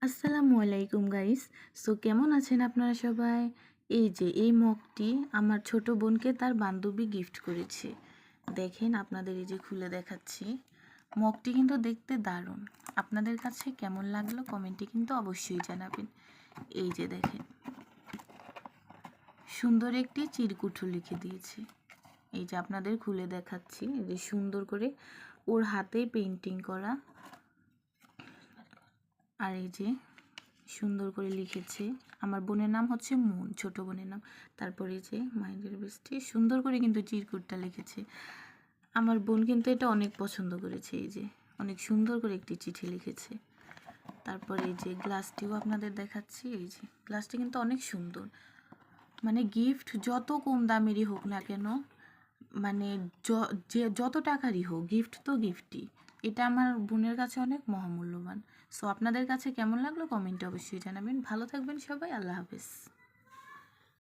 আসসালামু আলাইকুম guys. So কেমন আছেন আপনারা সবাই? এই যে এই মগটি আমার ছোট বোনকে তার বান্ধবী গিফট করেছে। দেখেন আপনাদের এই যে খুলে দেখাচ্ছি। মগটি কিন্তু দেখতে দারুণ। আপনাদের কাছে কেমন লাগলো কমেন্টে কিন্তু অবশ্যই জানাবেন। এই যে দেখেন, সুন্দর একটি চিরকুটও লিখে দিয়েছে। এই যে আপনাদের খুলে দেখাচ্ছি, এই যে সুন্দর করে ওর হাতে পেইন্টিং করা। আর এই যে সুন্দর করে লিখেছে, আমার বোনের নাম হচ্ছে মুন, ছোট বোনের নাম। তারপরে যে মাইন্ডের বেস্টি সুন্দর করে কিন্তু চিরকুটটা লিখেছে। আমার বোন কিন্তু এটা অনেক পছন্দ করেছে। এই যে অনেক সুন্দর করে একটি চিঠি লিখেছে। তারপরে এই যে গ্লাসটিও আপনাদের দেখাচ্ছি। এই যে গ্লাসটি কিন্তু অনেক সুন্দর। মানে গিফট যত কম দামেরই হোক না কেন, মানে যে যত টাকারই হোক, গিফট তো গিফটই। এটা আমার বোনের কাছে অনেক মহামূল্যবান। সো আপনাদের কাছে কেমন লাগলো কমেন্টে অবশ্যই জানাবেন। ভালো থাকবেন সবাই, আল্লাহ হাফেজ।